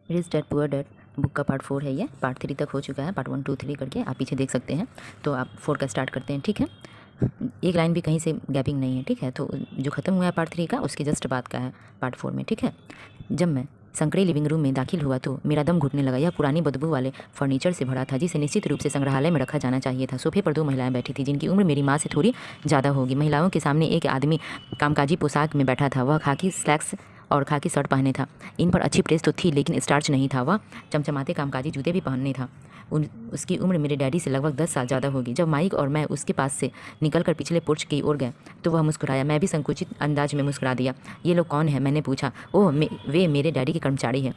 Rich dad poor dad book का part 4 है, ये पार्ट 3 तक हो चुका है। पार्ट 1 2 3 करके आप पीछे देख सकते हैं। तो आप 4 का स्टार्ट करते हैं, ठीक है। एक लाइन भी कहीं से गैपिंग नहीं है, ठीक है। तो जो खत्म हुआ है पार्ट 3 का, उसके जस्ट बाद का है पार्ट 4 में, ठीक है। जब मैं संकरे लिविंग रूम में दाखिल हुआ तो मेरा दम घुटने लगा। यह पुरानी बदबू वाले फर्नीचर से भरा था, जिसे निश्चित रूप से संग्रहालय में रखा जाना चाहिए था। सोफे पर 2 महिलाएं बैठी थी, जिनकी उम्र मेरी माँ से थोड़ी ज़्यादा होगी। महिलाओं के सामने एक आदमी कामकाजी पोशाक में बैठा था। वह खाकी स्लैक्स और खाकी शर्ट पहने था। इन पर अच्छी प्रेस तो थी, लेकिन स्टार्च नहीं था। वह चमचमाते कामकाजी जूते भी पहनने था। उसकी उम्र मेरे डैडी से लगभग 10 साल ज़्यादा होगी। जब माइक और मैं उसके पास से निकलकर पिछले पोर्च की ओर गए तो वह मुस्कुराया। मैं भी संकुचित अंदाज में मुस्कुरा दिया। ये लोग कौन है? मैंने पूछा। ओह, वे मेरे डैडी के कर्मचारी हैं।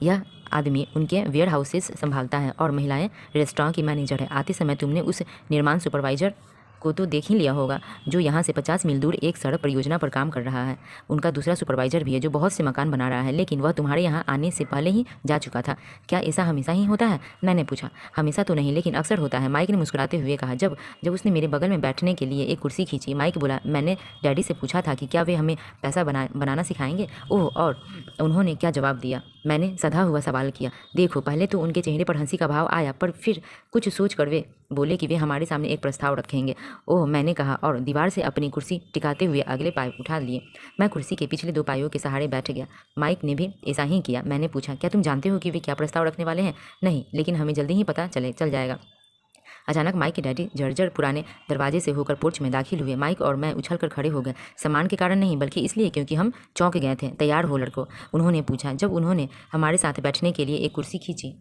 यह आदमी उनके वेयर हाउसेस संभालता है और महिलाएं रेस्टोरेंट की मैनेजर है। आते समय तुमने उस निर्माण सुपरवाइजर को तो देख ही लिया होगा, जो यहाँ से 50 मील दूर एक सड़क परियोजना पर काम कर रहा है। उनका दूसरा सुपरवाइजर भी है, जो बहुत से मकान बना रहा है, लेकिन वह तुम्हारे यहाँ आने से पहले ही जा चुका था। क्या ऐसा हमेशा ही होता है? मैंने पूछा। हमेशा तो नहीं, लेकिन अक्सर होता है, माइक ने मुस्कुराते हुए कहा। जब उसने मेरे बगल में बैठने के लिए एक कुर्सी खींची, माइक बोला, मैंने डैडी से पूछा था कि क्या वे हमें पैसा बनाना सिखाएंगे। ओह, और उन्होंने क्या जवाब दिया? मैंने सधा हुआ सवाल किया। देखो, पहले तो उनके चेहरे पर हंसी का भाव आया, पर फिर कुछ सोच कर वे बोले कि वे हमारे सामने एक प्रस्ताव रखेंगे। ओह, मैंने कहा, और दीवार से अपनी कुर्सी टिकाते हुए अगले पाए उठा लिए। मैं कुर्सी के पिछले 2 पायों के सहारे बैठ गया। माइक ने भी ऐसा ही किया। मैंने पूछा, क्या तुम जानते हो कि वे क्या प्रस्ताव रखने वाले हैं? नहीं, लेकिन हमें जल्दी ही पता चल जाएगा। अचानक माइक के डैडी जर्जर पुराने दरवाजे से होकर पोर्च में दाखिल हुए। माइक और मैं उछलकर खड़े हो गए। सम्मान के कारण नहीं, बल्कि इसलिए क्योंकि हम चौंक गए थे। तैयार हो लड़को? उन्होंने पूछा जब उन्होंने हमारे साथ बैठने के लिए एक कुर्सी खींची।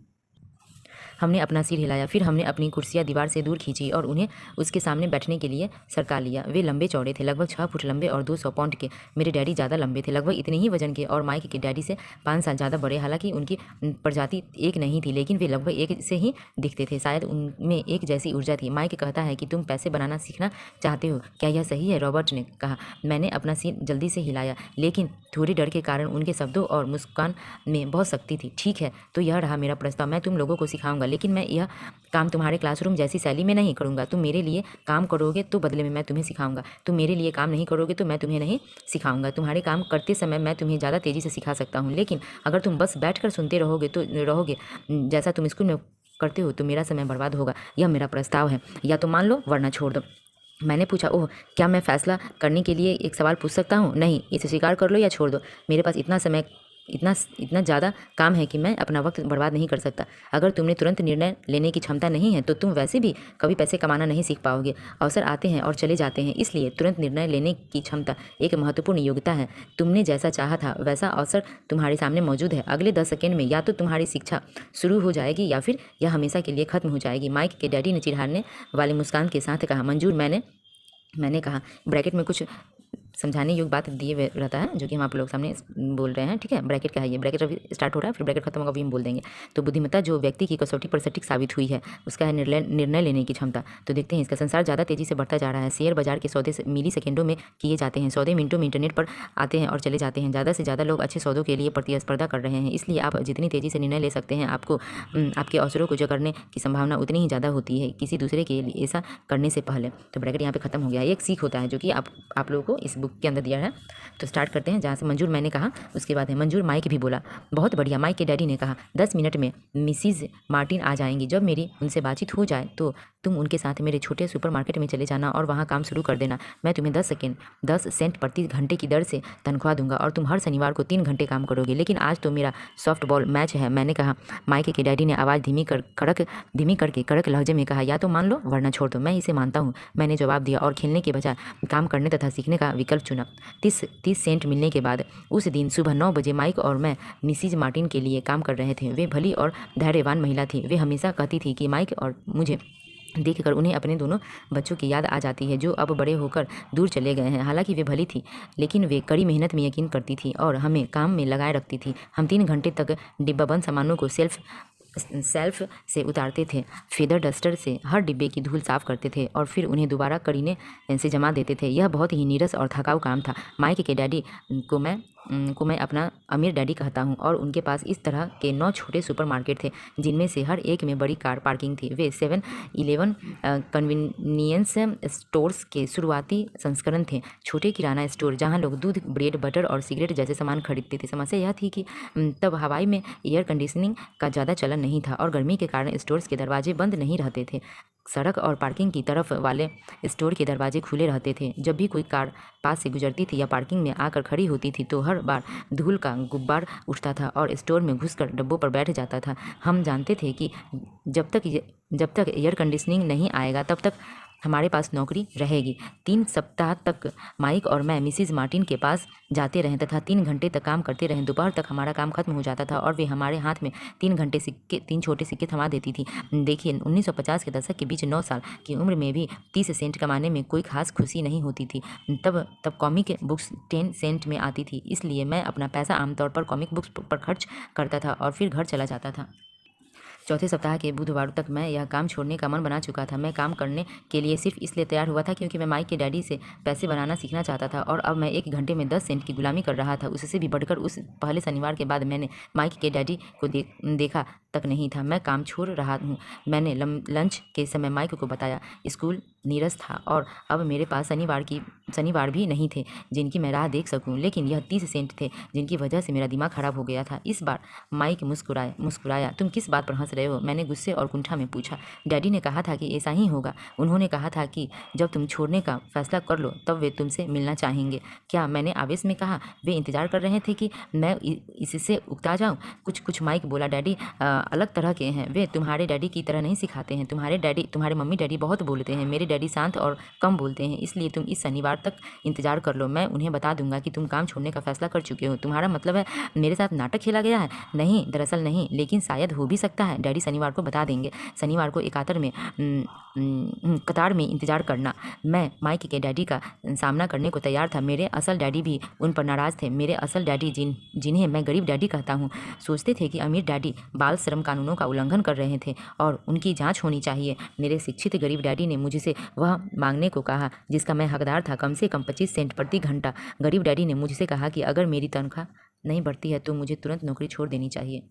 हमने अपना सिर हिलाया। फिर हमने अपनी कुर्सियाँ दीवार से दूर खींची और उन्हें उसके सामने बैठने के लिए सरका लिया। वे लंबे चौड़े थे, लगभग 6 फुट लंबे और 200 पाउंड के। मेरे डैडी ज़्यादा लंबे थे, लगभग इतने ही वजन के, और माइक के डैडी से 5 साल ज़्यादा बड़े। हालांकि उनकी प्रजाति एक नहीं थी, लेकिन वे लगभग एक से ही दिखते थे। शायद उनमें एक जैसी ऊर्जा थी। माइक कहता है कि तुम पैसे बनाना सीखना चाहते हो, क्या यह सही है? रॉबर्ट ने कहा। मैंने अपना सिर जल्दी से हिलाया, लेकिन थोड़े डर के कारण उनके शब्दों और मुस्कान में बहुत सख्ती थी। ठीक है, तो यह रहा मेरा प्रस्ताव। मैं तुम लोगों को सिखाऊंगा, लेकिन मैं यह काम तुम्हारे क्लासरूम जैसी शैली में नहीं करूंगा। तुम मेरे लिए काम करोगे तो बदले में मैं तुम्हें सिखाऊंगा। तुम मेरे लिए काम नहीं करोगे तो मैं तुम्हें नहीं सिखाऊंगा। तुम्हारे काम करते समय मैं तुम्हें ज़्यादा तेज़ी से सिखा सकता हूँ, लेकिन अगर तुम बस बैठकर सुनते रहोगे जैसा तुम स्कूल में करते हो, तो मेरा समय बर्बाद होगा। यह मेरा प्रस्ताव है, या तो मान लो वरना छोड़ दो। मैंने पूछा। ओह, क्या मैं फैसला करने के लिए एक सवाल पूछ सकता हूँ? नहीं, इसे स्वीकार कर लो या छोड़ दो। मेरे पास इतना ज़्यादा काम है कि मैं अपना वक्त बर्बाद नहीं कर सकता। अगर तुमने तुरंत निर्णय लेने की क्षमता नहीं है, तो तुम वैसे भी कभी पैसे कमाना नहीं सीख पाओगे। अवसर आते हैं और चले जाते हैं, इसलिए तुरंत निर्णय लेने की क्षमता एक महत्वपूर्ण योग्यता है। तुमने जैसा चाहा था वैसा अवसर तुम्हारे सामने मौजूद है। अगले 10 सेकेंड में या तो तुम्हारी शिक्षा शुरू हो जाएगी या फिर यह हमेशा के लिए खत्म हो जाएगी। माइक के डैडी ने चिढ़ाने वाले मुस्कान के साथ कहा। मंजूर, मैंने कहा। ब्रैकेट में कुछ समझाने योग्य बात दिए रहता है, जो कि हम आप लोग सामने बोल रहे हैं, ठीक है। ब्रैकेट क्या है? ये ब्रैकेट अभी स्टार्ट हो रहा है, फिर ब्रैकेट खत्म होगा, अभी हम बोल देंगे। तो बुद्धिमत्ता जो व्यक्ति की कसौटी पर सटीक साबित हुई है, उसका है निर्णय लेने की क्षमता। तो देखते हैं, इसका संसार ज़्यादा तेज़ी से बढ़ता जा रहा है। शेयर बाजार के सौदे मिली सेकेंडों में किए जाते हैं। सौदे मिनटों में इंटरनेट पर आते हैं और चले जाते हैं। ज़्यादा से ज़्यादा लोग अच्छे सौदों के लिए प्रतिस्पर्धा कर रहे हैं, इसलिए आप जितनी तेज़ी से निर्णय ले सकते हैं, आपके अवसरों को जकड़ने की संभावना उतनी ही ज़्यादा होती है किसी दूसरे के लिए ऐसा करने से पहले। तो ब्रैकेट यहाँ पे खत्म हो गया। एक सीख होता है जो कि आप लोगों को इस बुक के अंदर दिया है। तो स्टार्ट करते हैं जहाँ से मंजूर मैंने कहा, उसके बाद है मंजूर। माइक भी बोला। बहुत बढ़िया, माइक के डैडी ने कहा। 10 मिनट में मिसिज मार्टिन आ जाएंगी। जब मेरी उनसे बातचीत हो जाए तो तुम उनके साथ मेरे छोटे सुपरमार्केट में चले जाना और वहाँ काम शुरू कर देना। मैं तुम्हें 10 सेंट प्रति घंटे की दर से तनख्वाह दूंगा और तुम हर शनिवार को 3 घंटे काम करोगे। लेकिन आज तो मेरा सॉफ्टबॉल मैच है, मैंने कहा। माइक के डैडी ने आवाज़ धीमी करके कड़क लहजे में कहा। या तो मान लो वरना छोड़ दो। मैं इसे मानता हूँ, मैंने जवाब दिया और खेलने के बजाय काम करने तथा सीखने का विकल्प चुना। 30 सेंट मिलने के बाद उस दिन सुबह 9 बजे माइक और मैं मिसिज मार्टिन के लिए काम कर रहे थे। वे भली और धैर्यवान महिला थी। वे हमेशा कहती थी कि माइक और मुझे देखकर उन्हें अपने दोनों बच्चों की याद आ जाती है, जो अब बड़े होकर दूर चले गए हैं। हालांकि वे भली थी, लेकिन वे कड़ी मेहनत में यकीन करती थी और हमें काम में लगाए रखती थी। हम 3 घंटे तक डिब्बाबंद सामानों को सेल्फ से उतारते थे, फेदर डस्टर से हर डिब्बे की धूल साफ करते थे और फिर उन्हें दोबारा करीने से जमा देते थे। यह बहुत ही नीरस और थकाऊ काम था। माइक के डैडी को मैं को मैं अपना अमीर डैडी कहता हूँ और उनके पास इस तरह के 9 छोटे सुपरमार्केट थे जिनमें से हर एक में बड़ी कार पार्किंग थी। वे 7-Eleven कन्वीनियंस स्टोर्स के शुरुआती संस्करण थे, छोटे किराना स्टोर जहाँ लोग दूध, ब्रेड, बटर और सिगरेट जैसे सामान खरीदते थे। समस्या यह थी कि तब हवाई में एयर कंडीशनिंग का ज़्यादा चलन नहीं था और गर्मी के कारण स्टोर्स के दरवाजे बंद नहीं रहते थे। सड़क और पार्किंग की तरफ वाले स्टोर के दरवाजे खुले रहते थे। जब भी कोई कार पास से गुजरती थी या पार्किंग में आकर खड़ी होती थी तो हर बार धूल का गुब्बार उठता था और स्टोर में घुसकर डब्बों पर बैठ जाता था। हम जानते थे कि जब तक एयर कंडीशनिंग नहीं आएगा तब तक हमारे पास नौकरी रहेगी। 3 सप्ताह तक माइक और मैं मिसिज मार्टिन के पास जाते रहे तथा 3 घंटे तक काम करते रहे। दोपहर तक हमारा काम खत्म हो जाता था और वे हमारे हाथ में 3 छोटे सिक्के थमा देती थी। देखिए, 1950 के दशक के बीच 9 साल की उम्र में भी 30 सेंट कमाने में कोई खास खुशी नहीं होती थी। तब कॉमिक बुक्स 10 सेंट में आती थी, इसलिए मैं अपना पैसा आमतौर पर कॉमिक बुक्स पर खर्च करता था और फिर घर चला जाता था। चौथे सप्ताह के बुधवार तक मैं यह काम छोड़ने का मन बना चुका था। मैं काम करने के लिए सिर्फ इसलिए तैयार हुआ था क्योंकि मैं माइक के डैडी से पैसे बनाना सीखना चाहता था और अब मैं 1 घंटे में 10 सेंट की गुलामी कर रहा था। उससे भी बढ़कर उस पहले शनिवार के बाद मैंने माइक के डैडी को देखा तक नहीं था। मैं काम छोड़ रहा हूँ, मैंने लंच के समय माइक को बताया। स्कूल नीरस था और अब मेरे पास शनिवार भी नहीं थे जिनकी मैं राह देख सकूं, लेकिन यह 30 सेंट थे जिनकी वजह से मेरा दिमाग खराब हो गया था। इस बार माइक मुस्कुराया। तुम किस बात पर हंस रहे हो? मैंने गुस्से और कुंठा में पूछा। डैडी ने कहा था कि ऐसा ही होगा। उन्होंने कहा था कि जब तुम छोड़ने का फैसला कर लो तब वे तुमसे मिलना चाहेंगे। क्या? मैंने आवेश में कहा। वे इंतजार कर रहे थे कि मैं इससे उकता जाऊँ। कुछ माइक बोला। डैडी अलग तरह के हैं, वे तुम्हारे डैडी की तरह नहीं सिखाते हैं। तुम्हारे मम्मी डैडी बहुत बोलते हैं, मेरे डैडी शांत और कम बोलते हैं, इसलिए तुम इस शनिवार तक इंतजार कर लो। मैं उन्हें बता दूंगा कि तुम काम छोड़ने का फैसला कर चुके हो। तुम्हारा मतलब है मेरे साथ नाटक खेला गया है? नहीं, दरअसल नहीं, लेकिन शायद हो भी सकता है। डैडी शनिवार को बता देंगे। शनिवार को कतार में इंतजार करना। मैं माइक के डैडी का सामना करने को तैयार था। मेरे असल डैडी भी उन पर नाराज थे। मेरे असल डैडी जिन्हें मैं गरीब डैडी कहता हूँ, सोचते थे कि अमीर डैडी बाल श्रम कानूनों का उल्लंघन कर रहे थे और उनकी जांच होनी चाहिए। मेरे शिक्षित गरीब डैडी ने मुझसे वह मांगने को कहा जिसका मैं हकदार था, कम से कम 25 सेंट प्रति घंटा। गरीब डैडी ने मुझसे कहा कि अगर मेरी तनख्वाह नहीं बढ़ती है तो मुझे तुरंत नौकरी छोड़ देनी चाहिए।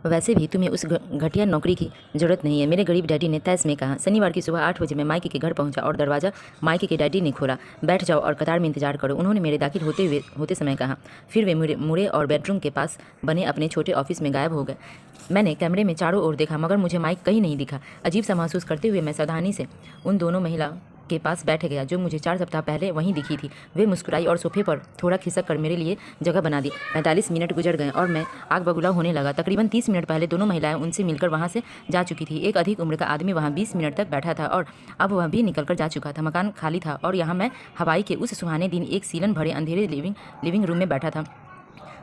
वैसे भी तुम्हें उस घटिया नौकरी की ज़रूरत नहीं है, मेरे गरीब डैडी ने तैस में कहा। शनिवार की सुबह 8 बजे मैं माइक के घर पहुंचा और दरवाज़ा माइक के डैडी ने खोला। बैठ जाओ और कतार में इंतजार करो, उन्होंने मेरे दाखिल होते समय कहा। फिर वे मुड़े और बेडरूम के पास बने अपने छोटे ऑफिस में गायब हो गए। मैंने कैमरे में चारों ओर देखा मगर मुझे माइक कहीं नहीं दिखा। अजीब सा महसूस करते हुए मैं सावधानी से उन दोनों महिला के पास बैठ गया जो मुझे 4 सप्ताह पहले वहीं दिखी थी। वे मुस्कुराई और सोफे पर थोड़ा खिसक कर मेरे लिए जगह बना दी। 45 मिनट गुजर गए और मैं आग बबूला होने लगा। तकरीबन 30 मिनट पहले दोनों महिलाएं उनसे मिलकर वहां से जा चुकी थी। एक अधिक उम्र का आदमी वहां 20 मिनट तक बैठा था और अब वह भी निकल कर जा चुका था। मकान खाली था और यहाँ मैं हवाई के उस सुहाने दिन एक सीलन भरे अंधेरे लिविंग रूम में बैठा था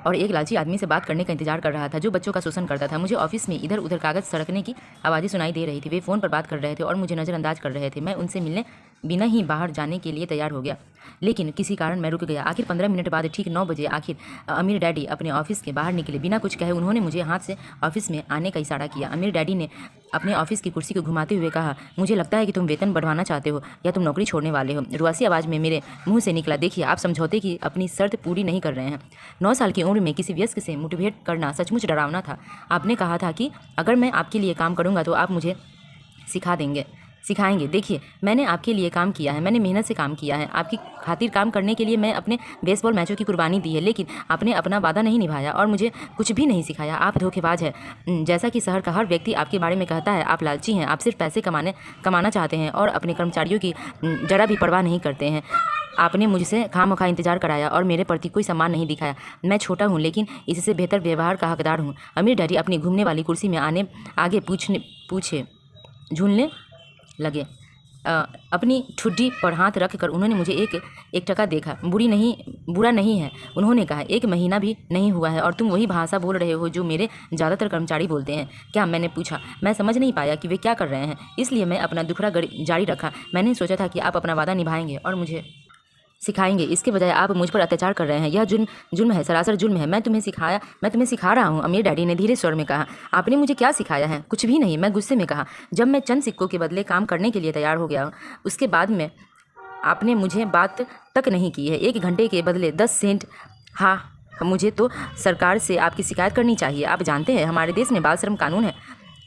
और एक लालची आदमी से बात करने का इंतजार कर रहा था जो बच्चों का शोषण करता था। मुझे ऑफिस में इधर उधर कागज सड़कने की आवाज़ें सुनाई दे रही थी। वे फ़ोन पर बात कर रहे थे और मुझे नज़रअंदाज कर रहे थे। मैं उनसे मिलने बिना ही बाहर जाने के लिए तैयार हो गया, लेकिन किसी कारण मैं रुक गया। आखिर 15 मिनट बाद ठीक 9 बजे आखिर अमीर डैडी अपने ऑफिस के बाहर निकले। बिना कुछ कहे उन्होंने मुझे हाथ से ऑफिस में आने का इशारा किया। अमीर डैडी ने अपने ऑफिस की कुर्सी को घुमाते हुए कहा, मुझे लगता है कि तुम वेतन बढ़वाना चाहते हो या तुम नौकरी छोड़ने वाले हो। रुआसी आवाज़ में मेरे मुंह से निकला, देखिए आप समझौते की अपनी शर्त पूरी नहीं कर रहे हैं। 9 साल की उम्र में किसी वयस्क से मुठभेड़ करना सचमुच डरावना था। आपने कहा था कि अगर मैं आपके लिए काम करूँगा तो आप मुझे सिखाएंगे। देखिए मैंने आपके लिए काम किया है, मैंने मेहनत से काम किया है। आपकी खातिर काम करने के लिए मैं अपने बेसबॉल मैचों की कुर्बानी दी है, लेकिन आपने अपना वादा नहीं निभाया और मुझे कुछ भी नहीं सिखाया। आप धोखेबाज हैं। जैसा कि शहर का हर व्यक्ति आपके बारे में कहता है, आप लालची हैं। आप सिर्फ पैसे कमाना चाहते हैं और अपने कर्मचारियों की जरा भी परवाह नहीं करते हैं। आपने मुझसे खामखा इंतजार कराया और मेरे प्रति कोई सम्मान नहीं दिखाया। मैं छोटा हूँ लेकिन इससे बेहतर व्यवहार का हकदार हूँ। अमीर डैडी अपनी घूमने वाली कुर्सी में आगे पूछे झूलने लगे। अपनी ठुड्डी पर हाथ रख कर उन्होंने मुझे एक टका देखा। बुरा नहीं है, उन्होंने कहा। 1 महीना भी नहीं हुआ है और तुम वही भाषा बोल रहे हो जो मेरे ज़्यादातर कर्मचारी बोलते हैं क्या? मैंने पूछा। मैं समझ नहीं पाया कि वे क्या कर रहे हैं, इसलिए मैं अपना दुखड़ा जारी रखा। मैंने सोचा था कि आप अपना वादा निभाएंगे और मुझे सिखाएंगे, इसके बजाय आप मुझ पर अत्याचार कर रहे हैं। यह जुल्म है, सरासर जुल्म है। मैं तुम्हें सिखा रहा हूँ, अमीर डैडी ने धीरे स्वर में कहा। आपने मुझे क्या सिखाया है? कुछ भी नहीं, मैं गुस्से में कहा। जब मैं चंद सिक्कों के बदले काम करने के लिए तैयार हो गया उसके बाद में आपने मुझे बात तक नहीं की है। 1 घंटे के बदले 10 सेंट हाँ, मुझे तो सरकार से आपकी शिकायत करनी चाहिए। आप जानते हैं हमारे देश में बाल श्रम कानून है।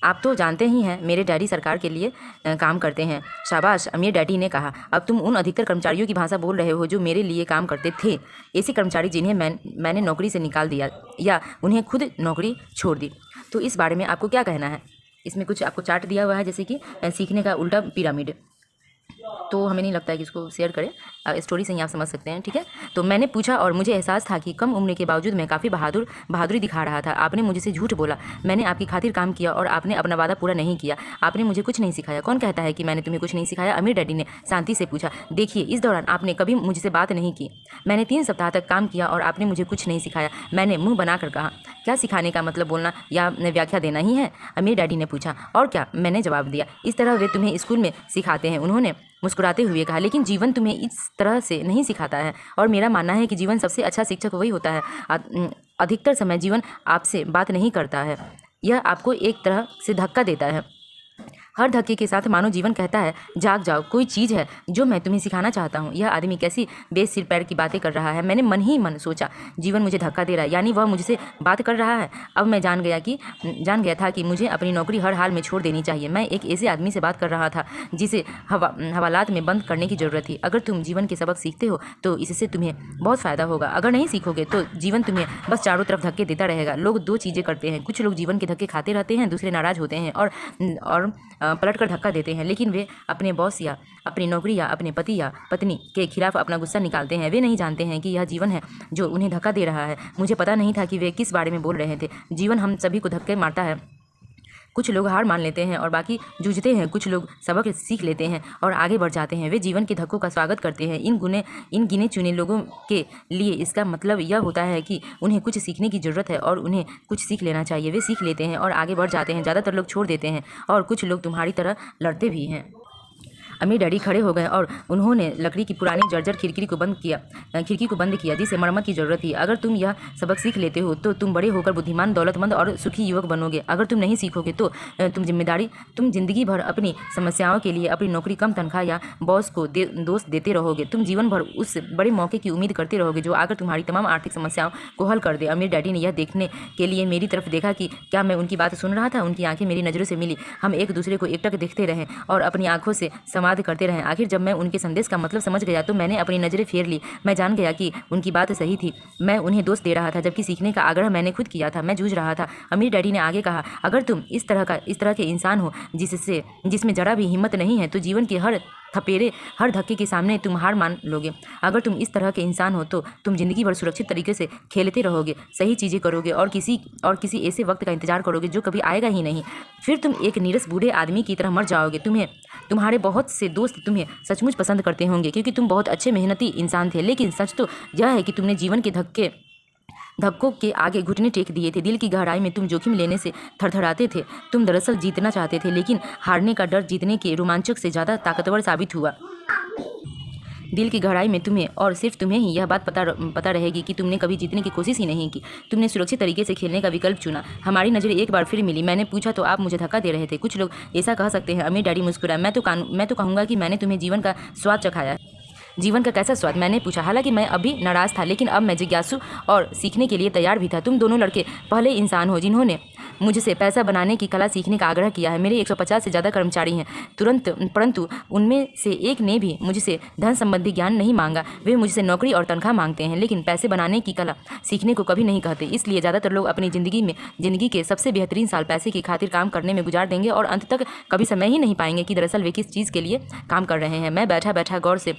आप तो जानते ही हैं मेरे डैडी सरकार के लिए काम करते हैं। शाबाश, अमीर डैडी ने कहा। अब तुम उन अधिकतर कर्मचारियों की भाषा बोल रहे हो जो मेरे लिए काम करते थे। ऐसे कर्मचारी जिन्हें मैंने नौकरी से निकाल दिया या उन्हें खुद नौकरी छोड़ दी। तो इस बारे में आपको क्या कहना है? इसमें कुछ आपको चार्ट दिया हुआ है, जैसे कि सीखने का उल्टा पिरामिड। तो हमें नहीं लगता है कि इसको शेयर करें, स्टोरी से ही आप समझ सकते हैं, ठीक है। तो मैंने पूछा और मुझे एहसास था कि कम उम्र के बावजूद मैं काफ़ी बहादुरी दिखा रहा था। आपने मुझसे झूठ बोला, मैंने आपकी खातिर काम किया और आपने अपना वादा पूरा नहीं किया। आपने मुझे कुछ नहीं सिखाया। कौन कहता है कि मैंने तुम्हें कुछ नहीं सिखाया? अमीर डैडी ने शांति से पूछा। देखिए, इस दौरान आपने कभी मुझसे बात नहीं की। मैंने 3 सप्ताह तक काम किया और आपने मुझे कुछ नहीं सिखाया। मैंने मुँह बनाकर कहा। क्या सिखाने का मतलब बोलना या व्याख्या देना ही है? अमीर डैडी ने पूछा। और क्या, मैंने जवाब दिया। इस तरह वे तुम्हें स्कूल में सिखाते हैं, उन्होंने मुस्कुराते हुए कहा। लेकिन जीवन तुम्हें इस तरह से नहीं सिखाता है। और मेरा मानना है कि जीवन सबसे अच्छा शिक्षक वही होता है। अधिकतर समय जीवन आपसे बात नहीं करता है, यह आपको एक तरह से धक्का देता है। हर धक्के के साथ मानो जीवन कहता है, जाग जाओ, कोई चीज़ है जो मैं तुम्हें सिखाना चाहता हूँ। यह आदमी कैसी बेसिर पैर की बातें कर रहा है। मैंने मन ही मन सोचा, जीवन मुझे धक्का दे रहा है, यानी वह मुझसे बात कर रहा है। अब मैं जान गया था कि मुझे अपनी नौकरी हर हाल में छोड़ देनी चाहिए। मैं एक ऐसे आदमी से बात कर रहा था जिसे हवालात में बंद करने की ज़रूरत थी। अगर तुम जीवन के सबक सीखते हो तो इससे तुम्हें बहुत फ़ायदा होगा। अगर नहीं सीखोगे तो जीवन तुम्हें बस चारों तरफ धक्के देता रहेगा। लोग 2 चीज़ें करते हैं, कुछ लोग जीवन के धक्के खाते रहते हैं, दूसरे नाराज़ होते हैं और पलट कर धक्का देते हैं। लेकिन वे अपने बॉस या अपनी नौकरी या अपने पति या पत्नी के खिलाफ अपना गुस्सा निकालते हैं। वे नहीं जानते हैं कि यह जीवन है जो उन्हें धक्का दे रहा है। मुझे पता नहीं था कि वे किस बारे में बोल रहे थे। जीवन हम सभी को धक्के मारता है। कुछ लोग हार मान लेते हैं और बाकी जूझते हैं। कुछ लोग सबक सीख लेते हैं और आगे बढ़ जाते हैं। वे जीवन के धक्कों का स्वागत करते हैं। इन गिने चुने लोगों के लिए इसका मतलब यह होता है कि उन्हें कुछ सीखने की ज़रूरत है और उन्हें कुछ सीख लेना चाहिए। वे सीख लेते हैं और आगे बढ़ जाते हैं। ज़्यादातर लोग छोड़ देते हैं और कुछ लोग तुम्हारी तरह लड़ते भी हैं। अमीर डैडी खड़े हो गए और उन्होंने लकड़ी की पुरानी जर्जर खिड़की को बंद किया जिसे मरम्मत की ज़रूरत थी। अगर तुम यह सबक सीख लेते हो तो तुम बड़े होकर बुद्धिमान, दौलतमंद और सुखी युवक बनोगे। अगर तुम नहीं सीखोगे तो तुम जिंदगी भर अपनी समस्याओं के लिए अपनी नौकरी, कम तनख्वाह या बॉस को दोष देते रहोगे। तुम जीवन भर उस बड़े मौके की उम्मीद करते रहोगे जो आकर तुम्हारी तमाम आर्थिक समस्याओं को हल कर दे। अमीर डैडी ने यह देखने के लिए मेरी तरफ देखा कि क्या मैं उनकी बात सुन रहा था। उनकी आंखें मेरी नज़रों से मिली। हम एक दूसरे को एकटक देखते रहे और अपनी आंखों से संवाद करते रहे। आखिर जब मैं उनके संदेश का मतलब समझ गया तो मैंने अपनी नज़रें फेर ली। मैं जान गया कि उनकी बात सही थी। मैं उन्हें दोष दे रहा था जबकि सीखने का आग्रह मैंने खुद किया था। मैं जूझ रहा था। अमीर डैडी ने आगे कहा, अगर तुम इस तरह के इंसान हो जिसमें जरा भी हिम्मत नहीं है तो जीवन के हर धक्के के सामने तुम हार मान लोगे। अगर तुम इस तरह के इंसान हो तो तुम जिंदगी भर सुरक्षित तरीके से खेलते रहोगे, सही चीज़ें करोगे और किसी ऐसे वक्त का इंतजार करोगे जो कभी आएगा ही नहीं। फिर तुम एक नीरस बूढ़े आदमी की तरह मर जाओगे। तुम्हारे बहुत से दोस्त तुम्हें सचमुच पसंद करते होंगे क्योंकि तुम बहुत अच्छे मेहनती इंसान थे। लेकिन सच तो यह है कि तुमने जीवन के धक्कों के आगे घुटने टेक दिए थे। दिल की गहराई में तुम जोखिम लेने से थरथराते थे। तुम दरअसल जीतना चाहते थे, लेकिन हारने का डर जीतने के रोमांचक से ज़्यादा ताकतवर साबित हुआ। दिल की गहराई में तुम्हें और सिर्फ तुम्हें ही यह बात पता रहेगी कि तुमने कभी जीतने की कोशिश ही नहीं की। तुमने सुरक्षित तरीके से खेलने का विकल्प चुना। हमारी नज़रें एक बार फिर मिली। मैंने पूछा, तो आप मुझे धक्का दे रहे थे? कुछ लोग ऐसा कह सकते हैं। अमीर डैडी मुस्कुराए। मैं तो कहूँगा कि मैंने तुम्हें जीवन का स्वाद चखाया। जीवन का कैसा स्वाद? मैंने पूछा। हालांकि मैं अभी नाराज़ था, लेकिन अब मैं जिज्ञासु और सीखने के लिए तैयार भी था। तुम दोनों लड़के पहले इंसान हो जिन्होंने मुझसे पैसा बनाने की कला सीखने का आग्रह किया है। मेरे 150 से ज़्यादा कर्मचारी हैं, परंतु उनमें से एक ने भी मुझसे धन संबंधी ज्ञान नहीं मांगा। वे मुझसे नौकरी और तनख्वाह मांगते हैं, लेकिन पैसे बनाने की कला सीखने को कभी नहीं कहते। इसलिए ज़्यादातर लोग अपनी ज़िंदगी के सबसे बेहतरीन साल पैसे की खातिर काम करने में गुजार देंगे और अंत तक कभी समय ही नहीं पाएंगे कि दरअसल वे किस चीज़ के लिए काम कर रहे हैं। मैं बैठा गौर से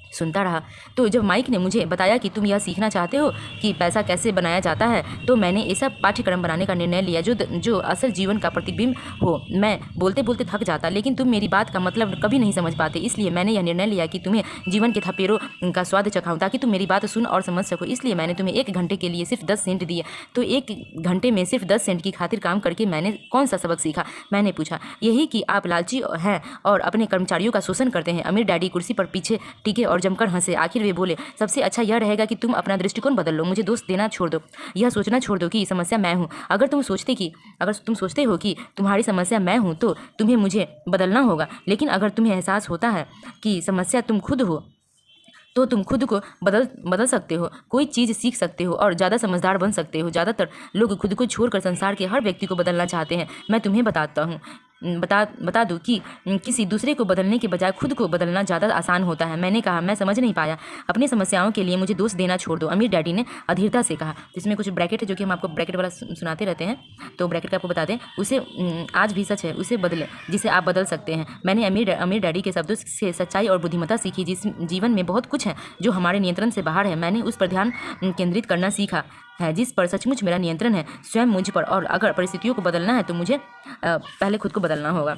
सुनता रहा। तो जब माइक ने मुझे बताया कि तुम यह सीखना चाहते हो कि पैसा कैसे बनाया जाता है, तो मैंने ऐसा पाठ्यक्रम बनाने का निर्णय लिया जो असल जीवन का प्रतिबिंब हो। मैं बोलते बोलते थक जाता, लेकिन तुम मेरी बात का मतलब कभी नहीं समझ पाते। इसलिए मैंने यह निर्णय लिया कि तुम्हें जीवन के थपेड़ों का स्वाद चखाऊं ताकि तुम मेरी बात सुन और समझ सको। इसलिए मैंने तुम्हें 1 घंटे के लिए सिर्फ 10 सेंट दिए। तो 1 घंटे में सिर्फ 10 सेंट की खातिर काम करके मैंने कौन सा सबक सीखा? मैंने पूछा। यही कि आप लालची हैं और अपने कर्मचारियों का शोषण करते हैं। अमीर डैडी कुर्सी पर पीछे टिके और जमकर हंसे। आखिर वे बोले, सबसे अच्छा यह रहेगा कि तुम अपना दृष्टिकोण बदल लो। मुझे दोष देना छोड़ दो, यह सोचना छोड़ दो कि समस्या मैं हूँ। अगर तुम सोचते हो कि तुम्हारी समस्या मैं हूँ तो तुम्हें मुझे बदलना होगा। लेकिन अगर तुम्हें एहसास होता है कि समस्या तुम खुद हो तो तुम खुद को बदल सकते हो, कोई चीज़ सीख सकते हो और ज़्यादा समझदार बन सकते हो। ज़्यादातर लोग खुद को छोड़कर संसार के हर व्यक्ति को बदलना चाहते हैं। मैं तुम्हें बता दूं कि किसी दूसरे को बदलने के बजाय खुद को बदलना ज़्यादा आसान होता है। मैंने कहा, मैं समझ नहीं पाया। अपनी समस्याओं के लिए मुझे दोष देना छोड़ दो, अमीर डैडी ने अधीरता से कहा। इसमें कुछ ब्रैकेट है जो कि हम आपको ब्रैकेट वाला सुनाते रहते हैं, तो ब्रैकेट का आपको बता दें, उसे आज भी सच है, उसे बदले जिसे आप बदल सकते हैं। मैंने अमीर डैडी के शब्दों से सच्चाई और बुद्धिमत्ता सीखी। जिस जीवन में बहुत कुछ है जो हमारे नियंत्रण से बाहर है, मैंने उस पर ध्यान केंद्रित करना सीखा है जिस पर सचमुच मेरा नियंत्रण है, स्वयं मुझ पर। और अगर परिस्थितियों को बदलना है तो मुझे पहले खुद को बदलना होगा।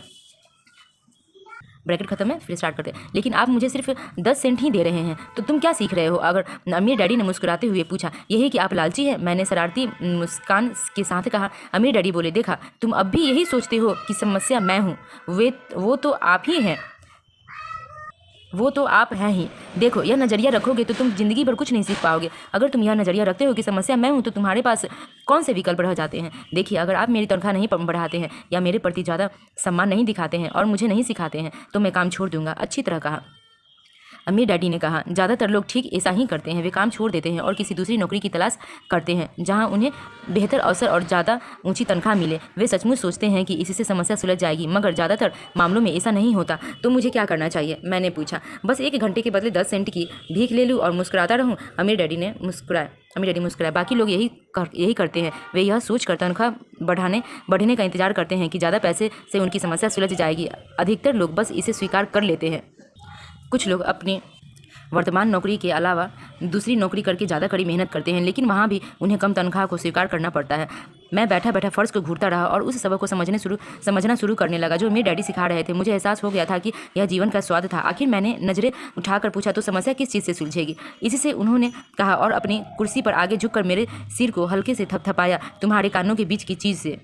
ब्रैकेट खत्म है, फिर स्टार्ट करते हैं। लेकिन आप मुझे सिर्फ 10 सेंट ही दे रहे हैं, तो तुम क्या सीख रहे हो? अगर अमीर डैडी ने मुस्कुराते हुए पूछा, यही कि आप लालची हैं? मैंने शरारती मुस्कान के साथ कहा। अमीर डैडी बोले, देखा, तुम अब भी यही सोचते हो कि समस्या मैं हूँ। वो तो आप ही हैं, वो तो आप हैं ही। देखो, यह नज़रिया रखोगे तो तुम जिंदगी भर कुछ नहीं सीख पाओगे। अगर तुम यह नज़रिया रखते हो कि समस्या मैं हूँ, तो तुम्हारे पास कौन से विकल्प रह जाते हैं? देखिए, अगर आप मेरी तनख्वाह नहीं बढ़ाते हैं या मेरे प्रति ज़्यादा सम्मान नहीं दिखाते हैं और मुझे नहीं सिखाते हैं, तो मैं काम छोड़ दूंगा। अच्छी तरह कहा, अमीर डैडी ने कहा। ज़्यादातर लोग ठीक ऐसा ही करते हैं, वे काम छोड़ देते हैं और किसी दूसरी नौकरी की तलाश करते हैं जहां उन्हें बेहतर अवसर और ज़्यादा ऊंची तनख्वाह मिले। वे सचमुच सोचते हैं कि इससे समस्या सुलझ जाएगी, मगर ज़्यादातर मामलों में ऐसा नहीं होता। तो मुझे क्या करना चाहिए? मैंने पूछा। बस 1 घंटे के बदले 10 सेंट की भीख ले लूँ और मुस्कुराता रहूँ? अमीर डैडी मुस्कुराए। बाकी लोग यही करते हैं। वे यह सोचकर तनख्वाह बढ़ने का इंतजार करते हैं कि ज़्यादा पैसे से उनकी समस्या सुलझ जाएगी। अधिकतर लोग बस इसे स्वीकार कर लेते हैं। कुछ लोग अपनी वर्तमान नौकरी के अलावा दूसरी नौकरी करके ज़्यादा कड़ी मेहनत करते हैं, लेकिन वहाँ भी उन्हें कम तनख्वाह को स्वीकार करना पड़ता है। मैं बैठा बैठा फर्श को घूरता रहा और उस सबक को समझना शुरू करने लगा जो मेरे डैडी सिखा रहे थे। मुझे एहसास हो गया था कि यह जीवन का स्वाद था। आखिर मैंने नज़रें उठाकर पूछा, तो समस्या किस चीज़ से सुलझेगी? इसी से उन्होंने कहा और अपनी कुर्सी पर आगे झुककर मेरे सिर को हल्के से थपथपाया। तुम्हारे कानों के बीच की चीज़ से।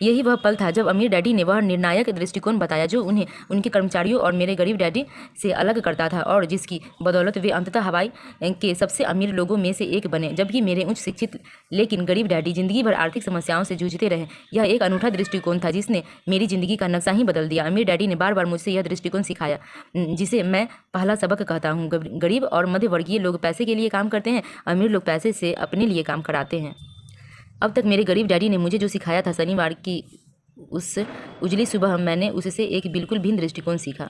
यही वह पल था जब अमीर डैडी ने वह निर्णायक दृष्टिकोण बताया जो उन्हें उनके कर्मचारियों और मेरे गरीब डैडी से अलग करता था और जिसकी बदौलत वे अंततः हवाई के सबसे अमीर लोगों में से एक बने, जबकि मेरे उच्च शिक्षित लेकिन गरीब डैडी जिंदगी भर आर्थिक समस्याओं से जूझते रहे। यह एक अनूठा दृष्टिकोण था जिसने मेरी ज़िंदगी का नक्शा ही बदल दिया। अमीर डैडी ने बार बार मुझसे यह दृष्टिकोण सिखाया जिसे मैं पहला सबक कहता हूँ। गरीब और मध्यवर्गीय लोग पैसे के लिए काम करते हैं, अमीर लोग पैसे से अपने लिए काम कराते हैं। अब तक मेरे गरीब डैडी ने मुझे जो सिखाया था, शनिवार की उस उजली सुबह मैंने उससे एक बिल्कुल भिन्न दृष्टिकोण सीखा।